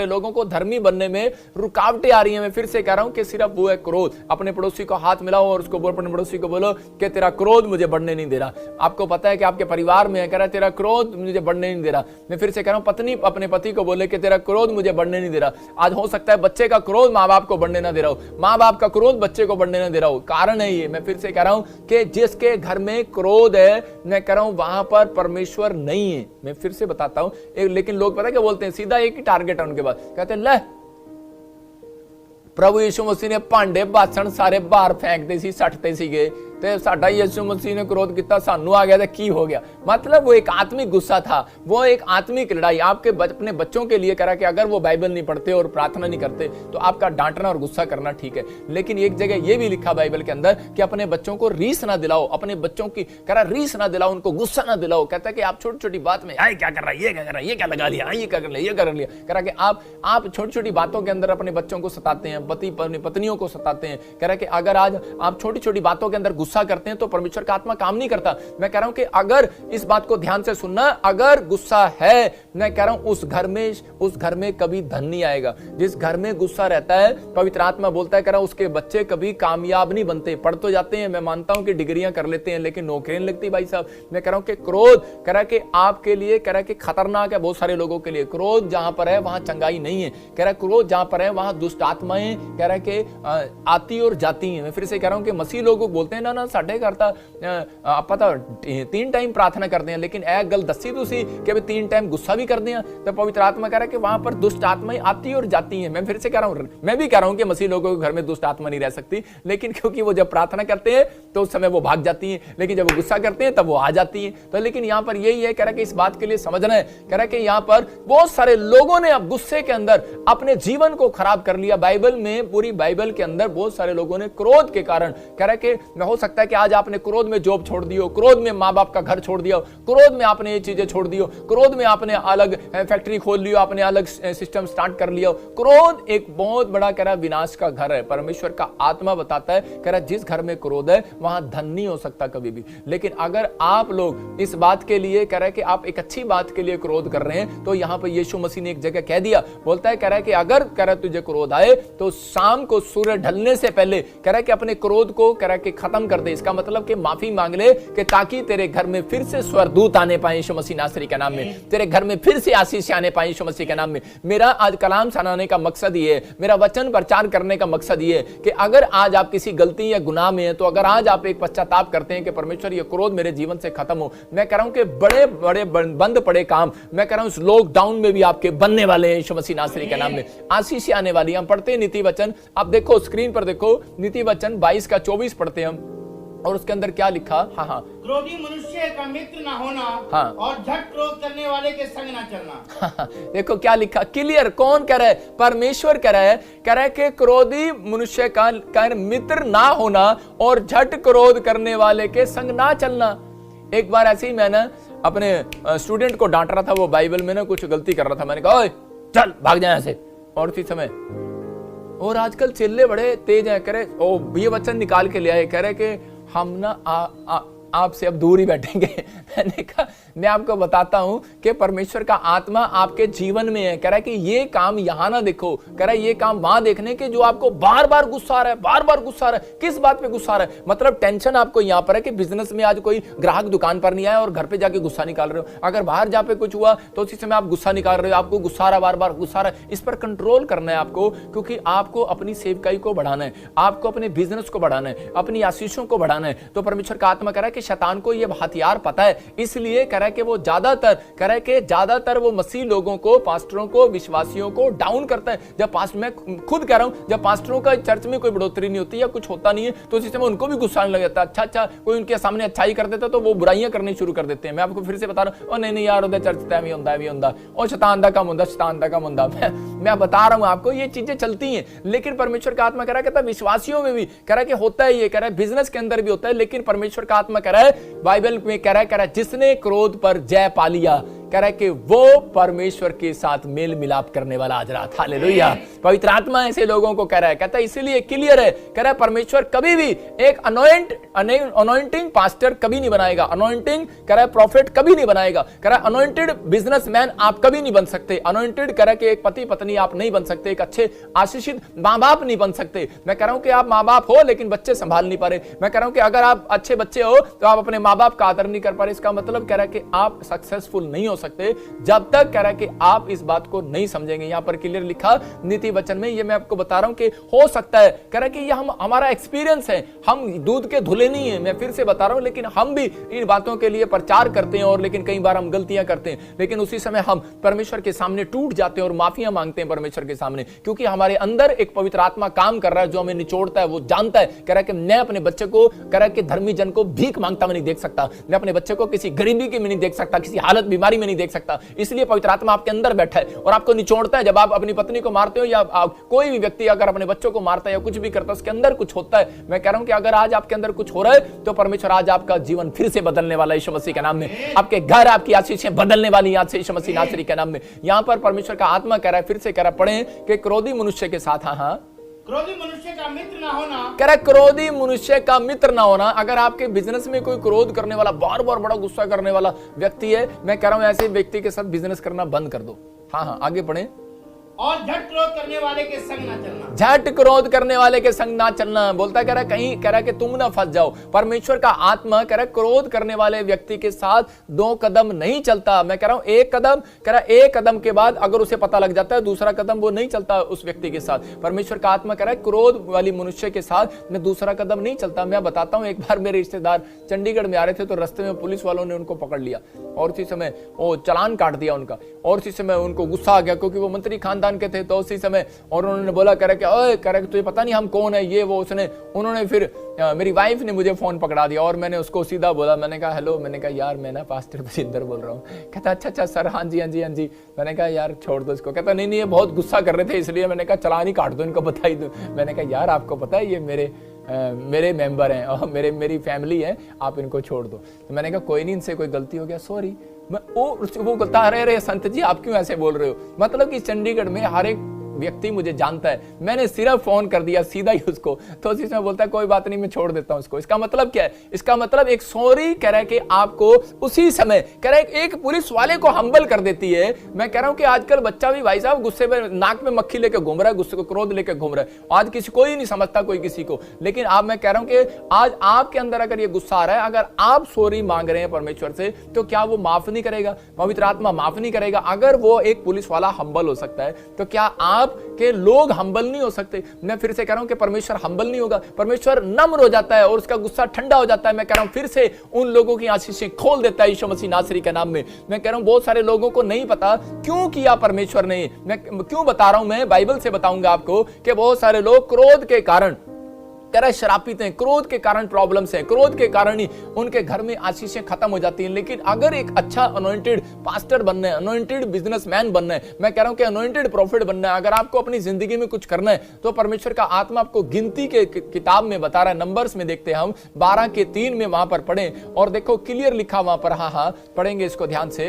लोगों को धर्मी बनने में रुकावटें आ रही हैं। मैं फिर से कह रहा हूं कि सिर्फ वो है क्रोध। अपने पड़ोसी को हाथ मिलाओ और उसको बोलो, अपने पड़ोसी को बोलो कि तेरा क्रोध मुझे बढ़ने नहीं दे रहा। आपको पता है कि आपके परिवार में है, कह रहा है तेरा क्रोध मुझे बढ़ने नहीं दे रहा। मैं फिर से कह रहा हूं, पत्नी अपने पति को बोले कि तेरा क्रोध मुझे बढ़ने नहीं दे रहा। आज हो सकता है बच्चे का क्रोध माँ बाप को बढ़ने ना दे रहा हो, माँ बाप का क्रोध बच्चे को बढ़ने ना दे रहा हो। कारण है ये। मैं फिर से कह रहा हूं कि जिसके घर में क्रोध है, मैं कह रहा हूं वहां पर परमेश्वर नहीं है। मैं फिर से बताता हूं, लेकिन लोग पता क्या बोलते हैं, सीधा एक ही टारगेट है उनके पास, कहते हैं ले प्रभु यीशु मसीह ने भांडे बासन सारे बाहर फेंकते सी, सटते सीगे ते साडा यीशु मसीह ने क्रोध किया, सानू आ गया तो की हो गया। मतलब वो एक आत्मिक गुस्सा था, वो एक आत्मिक लड़ाई। आपके अपने बच्चों के लिए करा कि अगर वो बाइबल नहीं पढ़ते और प्रार्थना नहीं करते तो आपका डांटना और गुस्सा करना ठीक है, लेकिन एक जगह ये भी लिखा बाइबल के अंदर कि अपने बच्चों को रीस ना दिलाओ, अपने बच्चों की करा रीस ना दिलाओ, उनको गुस्सा ना दिलाओ। कहता है कि आप छोटी छोटी बात में आए क्या कर रहा है, ये क्या कर रहा है, ये क्या लगा लिया, ये क्या कर लिया, ये कर लिया, करा कि आप छोटी छोटी बातों के अंदर अपने बच्चों को सताते हैं, पति पत्नियों को सताते हैं। कह रहा है कि अगर आज आप छोटी छोटी बातों के अंदर गुस्सा करते हैं तो परमेश्वर का आत्मा काम नहीं करता। मैं कह रहा हूं कि अगर इस बात को ध्यान से सुनना, अगर गुस्सा है, मैं कह रहा हूं उस घर में कभी धन नहीं आएगा। जिस घर में गुस्सा रहता है, पवित्र आत्मा बोलता है, कह रहा हूं उसके बच्चे कभी कामयाब नहीं बनते। पढ़ तो जाते हैं, मैं मानता हूं कि डिग्रियां कर लेते हैं, लेकिन नौकरी नहीं लगती भाई साहब। मैं कह रहा हूं कि क्रोध कह रहा है कि आपके लिए कह रहा है कि खतरनाक है बहुत सारे लोगों के लिए। क्रोध जहां पर है वहां चंगाई नहीं है। कह रहा है क्रोध जहां पर है वहां दुष्ट आत्माएं कह रहा है कि आती और जाती हैं। मैं फिर से कह रहा हूं कि मसीह लोग बोलते हैं ना साढ़े घर था पता 3 टाइम प्रार्थना करते हैं, लेकिन ए गल दसी तुसी कि 3 टाइम गुस्सा भी करते हैं। तो पवित्र आत्मा कह रहा है कि वहां पर दुष्ट आत्माएं आती और जाती हैं। मैं फिर से कह रहा हूं, मैं भी कह रहा हूं कि मसीह लोगों के घर में दुष्ट आत्मा नहीं रह सकती, लेकिन क्योंकि वो जब प्रार्थना करते हैं तो उस समय वो भाग जाती हैं, लेकिन जब वो गुस्सा करते हैं तब वो आ जाती हैं। तो लेकिन यहां पर यही है, कह रहा है कि इस बात के लिए समझना है, कह रहा है कि यहां पर बहुत सारे लोगों ने अब गुस्से के अंदर अपने जीवन को खराब कर लिया। बाइबल में, पूरी बाइबल के अंदर बहुत सारे लोगों ने क्रोध के कारण, कह रहा है कि हो सकता है कि आज आपने क्रोध में जॉब छोड़ दियो, क्रोध में माँ बाप का घर छोड़ दिया, क्रोध में आपने ये चीजें छोड़ दियो, क्रोध में आपने अलग फैक्ट्री खोल लियो, आपने अलग सिस्टम स्टार्ट कर लिया। क्रोध एक बहुत बड़ा कह रहा विनाश का घर है। परमेश्वर का आत्मा बताता है, कह रहा जिस घर में क्रोध है वहां धन नहीं हो सकता कभी भी। लेकिन अगर आप लोग इस बात के लिए कह रहा है कि आप एक अच्छी बात के लिए क्रोध कर रहे हैं, तो यहां पर यीशु मसीह ने एक जगह कह दिया, बोलता है कह रहा है कि अगर कह रहा तुझे क्रोध आए तो शाम को सूरज ढलने से पहले कह रहा है कि अपने क्रोध को कह रहा है कि खत्म कर दे। इसका मतलब कि माफी मांग ले, कि ताकि तेरे घर में फिर से स्वर्गदूत आने पाए यीशु मसीह नासरी के नाम में, तेरे घर में फिर से आशीष आने पाए यीशु मसीह के नाम में। मेरा आज कलाम सुनाने का मकसद ये है, मेरा वचन प्रचार करने का मकसद ये है कि अगर आज आप किसी गलती या गुनाह में है, तो अगर आज आप एक पश्चाताप करते हैं कि परमेश्वर ये क्रोध मेरे जीवन से खत्म हो, मैं कह रहा हूं कि बड़े बड़े बंद पड़े काम, मैं कह रहा हूं इस लॉकडाउन में भी आपके बनने वाले हैं यीशु मसीह नासरी के नाम में। आशीष आने वाली। हम पढ़ते हैं नीति वचन, आप देखो स्क्रीन पर देखो, नीति वचन 22 का 24 पढ़ते हैं हम, और उसके अंदर क्या लिखा। हाँ, क्रोधी मनुष्य का मित्र ना होना, हाँ, और झट क्रोध करने वाले के संग ना चलना। हाँ, देखो क्या लिखा, क्लियर। कौन कह रहा है? परमेश्वर कह रहा है कि क्रोधी मनुष्य का मित्र ना होना और झट क्रोध करने वाले के संग ना चलना। एक बार ऐसे ही मैं ना अपने स्टूडेंट को डांट रहा था, वो बाइबल में ना कुछ गलती कर रहा था। मैंने कहा ओए चल भाग जाए ऐसे, और उसी समय, और आजकल चिल्ले बड़े तेज हैं, कह रहे ओ ये वचन निकाल के ले आए, कह रहे कि हम ना आपसे अब दूर ही बैठेंगे। मैंने कहा मैं आपको बताता हूं कि परमेश्वर का आत्मा आपके जीवन में है। कह रहा है कि ये काम यहां ना देखो, कह रहा है ये काम वहां देखने के जो आपको बार बार गुस्सा आ रहा है, बार बार गुस्सा आ रहा है। किस बात पे गुस्सा आ रहा है? मतलब टेंशन आपको यहां पर है कि बिजनेस में आज कोई ग्राहक दुकान पर नहीं आया और घर पे जाके गुस्सा निकाल रहे हो। अगर बाहर जाके कुछ हुआ तो उसी समय आप गुस्सा निकाल रहे हो, आपको गुस्सा आ रहा है, बार बार गुस्सा आ रहा है। इस पर कंट्रोल करना है आपको, क्योंकि आपको अपनी सेवकाई को बढ़ाना है, आपको अपने बिजनेस को बढ़ाना है, अपनी आशीषों को बढ़ाना है। तो परमेश्वर का आत्मा कह रहा है कि शैतान को ये हथियार पता है, इसलिए कह रहा है कि वो ज्यादातर वो मसीह लोगों को, पास्टरों को, विश्वासियों को डाउन करता है। जब मैं खुद कह रहा हूं, जब पास्टरों का चर्च में कोई बढ़ोतरी नहीं होती या कुछ होता नहीं है तो उसी समय उनको भी गुस्सा आने लग जाता है। अच्छा कोई उनके सामने अच्छाई कर देता तो वो बुराइयां करनी शुरू कर देते हैं। मैं आपको फिर से बता रहा हूं, नहीं यार उधर चर्च भी होता, और शैतान दा कम होता। मैं बता रहा हूं आपको, ये चीजें चलती हैं। लेकिन परमेश्वर का आत्मा कह रहा है विश्वासियों में भी कह रहा है कि होता है, ये कह रहा है बिजनेस के अंदर भी होता है। लेकिन परमेश्वर का आत्मा कह रहा है, बाइबल में कह रहा है जिसने क्रोध पर जय पा लिया, कह रहा है कि वो परमेश्वर के साथ मेल मिलाप करने वाला आज रात। हालेलुया। पवित्र आत्मा ऐसे लोगों को कह रहा है, कहता है इसीलिए क्लियर है, कह रहा है परमेश्वर कभी भी एक अनॉइंटिंग पास्टर कभी नहीं बनाएगा, अनॉइंटिंग कह रहा है प्रॉफिट कभी नहीं बनाएगा, कह रहा है अनॉइंटेड बिजनेसमैन आप कभी नहीं बन सकते, अनॉइंटेड कह रहा है कि एक पति पत्नी आप नहीं बन सकते, एक अच्छे आशीषित माँ बाप नहीं बन सकते। मैं कह रहा हूं कि आप माँ बाप हो लेकिन बच्चे संभाल नहीं पा रहे। मैं कह रहा हूं कि अगर आप अच्छे बच्चे हो तो आप अपने माँ बाप का आदर नहीं कर पा रहे। इसका मतलब कह रहा है कि आप सक्सेसफुल नहीं हो सकते जब तक कह रहा है कि आप इस बात को नहीं समझेंगे। यहां पर क्लियर लिखा नीति वचन में, ये मैं आपको बता रहा हूं कि हो सकता है कह रहा है कि यह हमारा एक्सपीरियंस है, हम दूध के धुले नहीं है, मैं फिर से बता रहा हूं, लेकिन हम भी इन बातों के लिए प्रचार करते हैं और लेकिन कई बार हम गलतियां करते हैं, लेकिन उसी समय हम परमेश्वर के सामने टूट जाते हैं और माफिया मांगते हैं परमेश्वर के सामने, क्योंकि हमारे अंदर एक पवित्र आत्मा काम कर रहा है जो हमें निचोड़ता है। वो जानता है, कह रहा है कि मैं अपने बच्चे को कह रहा है कि धर्मी जन को भीख मांगता मैं नहीं देख सकता, मैं अपने बच्चे को किसी गरीबी के में नहीं देख सकता, किसी हालत बीमारी में नहीं देख सकता। इसलिए पवित्र आत्मा आपके अंदर बैठा है और आपको निचोड़ता है। जब आप अपनी पत्नी को मारते हो या कोई भी व्यक्ति अगर अपने बच्चों को मारता है या कुछ भी करता है, उसके अंदर कुछ होता है। मैं कह रहा हूं कि अगर आज आपके अंदर कुछ हो रहा है तो परमेश्वर आज आपका जीवन फिर से बदलने वाला है यीशु मसीह के नाम में। आपके घर आपकी आशीषें बदलने वाली आज से यीशु मसीह नासरी के नाम में। यहां पर परमेश्वर का आत्मा कह रहा है, फिर से कह रहा है, पढ़ें कि क्रोधी मनुष्य के साथ, हाँ क्रोधी मनुष्य का मित्र ना होना, कह रहा है क्रोधी मनुष्य का मित्र ना होना। अगर आपके बिजनेस में कोई क्रोध करने वाला, बार बार बड़ा गुस्सा करने वाला व्यक्ति है, मैं कह रहा हूं ऐसे व्यक्ति के साथ बिजनेस करना बंद कर दो। हाँ आगे पढ़ें। और झट क्रोध करने वाले के संग ना चलना, झट क्रोध करने वाले के संग ना चलना। बोलता कह रहा है कहीं कह रहा है कि तुम ना फंस जाओ। परमेश्वर का आत्मा कह रहा है क्रोध करने वाले व्यक्ति के साथ 2 कदम नहीं चलता। मैं कह रहा हूं 1 कदम, कह रहा है 1 कदम के बाद अगर उसे पता लग जाता है दूसरा कदम वो नहीं चलता उस व्यक्ति के साथ। परमेश्वर का आत्मा कह रहा है क्रोध वाली मनुष्य के साथ मैं दूसरा कदम नहीं चलता। मैं बताता हूं, एक बार मेरे रिश्तेदार चंडीगढ़ में आ रहे थे तो रास्ते में पुलिस वालों ने उनको पकड़ लिया और उसी समय वो चालान काट दिया उनका, और उसी समय उनको गुस्सा आ गया क्योंकि वो मंत्री खानदान के थे। तो उसी समय और उन्होंने बोला कह रहे तुझे पता नहीं हम कौन है, ये वो उसने उन्होंने फिर मेरी वाइफ ने मुझे फोन पकड़ा दिया और मैंने उसको सीधा बोला, मैंने कहा हेलो, मैंने कहा यार मैं ना पास्टर बजिंदर बोल रहा हूँ। कहता अच्छा सर, हाँ जी। मैंने कहा यार छोड़ दो इसको। कहता नहीं ये बहुत गुस्सा कर रहे थे इसलिए मैंने कहा चालान ही काट दो, इनको बता ही दो। मैंने कहा यार आपको पता है ये मेरे मेंबर हैं और मेरी फैमिली है, आप इनको छोड़ दो। तो मैंने कहा कोई नहीं, इनसे कोई गलती हो गया, सॉरी। वो बोलता अरे संत जी आप क्यों ऐसे बोल रहे हो। मतलब कि चंडीगढ़ में हर एक व्यक्ति मुझे जानता है, मैंने सिर्फ फोन कर दिया सीधा ही उसको, तो उसी समय बोलता है कोई बात नहीं मैं छोड़ देता हूं इसको। इसका मतलब क्या है? इसका मतलब एक सॉरी कह रहा है कि आपको उसी समय कह रहा है एक पुलिस वाले को हम्बल कर देती है। मैं कह रहा हूं कि आजकल बच्चा भी भाई साहब गुस्से में नाक में मक्खी लेकर घूम रहा है, गुस्से को क्रोध लेकर घूम रहा है। आज किसी कोई नहीं समझता कोई किसी को, लेकिन आप मैं कह रहा हूं कि आज आपके अंदर अगर ये गुस्सा आ रहा है, अगर आप सॉरी मांग रहे हैं परमेश्वर से, तो क्या वो माफ नहीं करेगा? पवित्र आत्मा माफ नहीं करेगा? अगर वो एक पुलिस वाला हम्बल हो सकता है तो क्या आपके लोग हम्बल नहीं हो सकते? मैं फिर से कह रहा हूं कि परमेश्वर हम्बल नहीं होगा, परमेश्वर नम्र हो जाता है और उसका गुस्सा ठंडा हो जाता है। मैं कह रहा हूं फिर से उन लोगों की आशीषें खोल देता है यीशु मसीह नासरी के नाम में। मैं कह रहा हूं बहुत सारे लोगों को नहीं पता क्यों किया परमेश्वर ने। मैं क्यों बता रहा हूं, मैं बाइबल से बताऊंगा आपको कि बहुत सारे लोग क्रोध के कारण कह रहा श्रापित हैं, क्रोध के कारण प्रॉब्लम्स हैं, क्रोध के कारण ही उनके घर में आशीषें खत्म हो जाती हैं। लेकिन अगर एक अच्छा अनॉइंटेड पास्टर बनना है, अनॉइंटेड बिजनेसमैन बनना है, मैं कह रहा हूं कि अनॉइंटेड प्रॉफिट बनना है, अगर आपको अपनी जिंदगी में कुछ करना है तो परमेश्वर का आत्मा आपको गिनती के किताब में बता रहा है। नंबर्स में देखते हैं हम 12:3 में वहां पर पढ़ें और देखो क्लियर लिखा वहां पर। हाँ पढ़ेंगे इसको ध्यान से।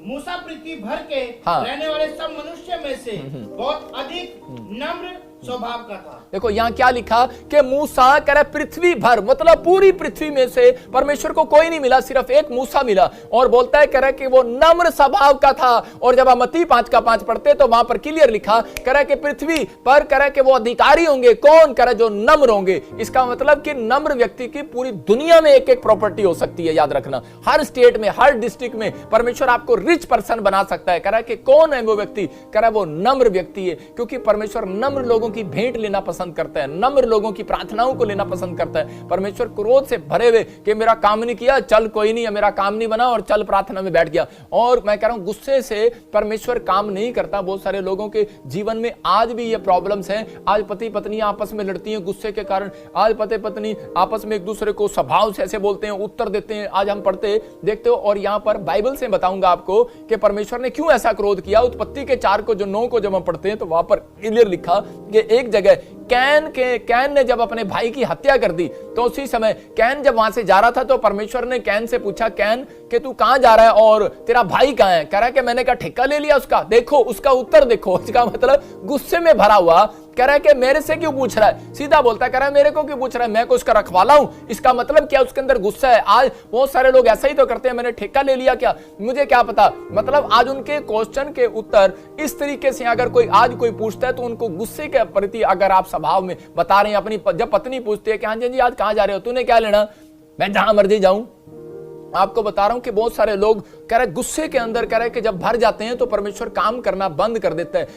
मूसा पृथ्वी भर के रहने वाले सब मनुष्य में से बहुत अधिक नम्र स्वभाव का था। देखो यहाँ क्या लिखा कि मूसा कह रहा पृथ्वी भर, मतलब पूरी पृथ्वी में से परमेश्वर को कोई नहीं मिला, सिर्फ एक मूसा मिला। और बोलता है कह रहा है कि वो नम्र स्वभाव का था। और जब हम मत्ती 5:5 पढ़ते तो वहां पर क्लियर लिखा कह रहा है कि पृथ्वी पर कह रहा है कि वो अधिकारी होंगे, कौन? कह रहा है जो नम्र होंगे। इसका मतलब कि नम्र व्यक्ति की पूरी दुनिया में एक प्रॉपर्टी हो सकती है। याद रखना, हर स्टेट में, हर डिस्ट्रिक्ट में परमेश्वर आपको रिच पर्सन बना सकता है। कह रहा है कि कौन है वो व्यक्ति? कह रहा है वो नम्र व्यक्ति है, क्योंकि परमेश्वर नम्र लोगों की भेंट लेना पसंद करता है, नम्र लोगों की प्रार्थनाओं को लेना पसंद करता है। परमेश्वर क्रोध से भरे हुए कि मेरा काम नहीं किया, चल कोई नहीं, मेरा काम नहीं बना और चल प्रार्थना में बैठ गया। और मैं कह रहा हूं गुस्से से परमेश्वर काम नहीं करता। बहुत सारे लोगों के जीवन में आज भी ये प्रॉब्लम्स हैं। आज पति पत्नी आपस में लड़ती हैं गुस्से के कारण। आज पति पत्नी आपस में एक दूसरे को स्वभाव से ऐसे बोलते हैं, उत्तर देते हैं। आज हम पढ़ते देखते हो, और यहां पर बाइबल से बताऊंगा आपको कि परमेश्वर ने क्यों ऐसा क्रोध किया। उत्पत्ति के 4 को जो 9 को जब हम पढ़ते हैं तो वहां पर क्लियर लिखा कि एक जगह कैन ने जब अपने भाई की हत्या कर दी, तो उसी समय कैन जब वहां से जा रहा था तो परमेश्वर ने कैन से पूछा, कैन कि तू कहां जा रहा है और तेरा भाई कहां है? कह रहा है कि मैंने कहा ठेका ले लिया उसका। देखो उसका उत्तर देखो, उसका मतलब गुस्से में भरा हुआ, कह रहा है कि मेरे से क्यों पूछ रहा है? सीधा बोलता है, कह रहा है मेरे को क्यों पूछ रहा है, मैं को उसका रखवाला हूं। इसका मतलब क्या? उसके अंदर गुस्सा है। आज बहुत सारे लोग ऐसा ही तो करते हैं, मैंने ठेका ले लिया क्या, मुझे क्या पता। मतलब आज उनके क्वेश्चन के उत्तर इस तरीके से अगर कोई आज कोई पूछता है तो उनको गुस्से के प्रति अगर आप स्वभाव में बता रहे हैं। अपनी जब पत्नी पूछती है कि हाँ जी आज कहां जा रहे हो, तूने क्या लेना, मैं जहां मर्जी जाऊं। आपको बता रहा हूं कि बहुत सारे लोग कह रहे गुस्से के अंदर कह रहे कि जब भर जाते हैं तो परमेश्वर काम करना बंद कर देता है।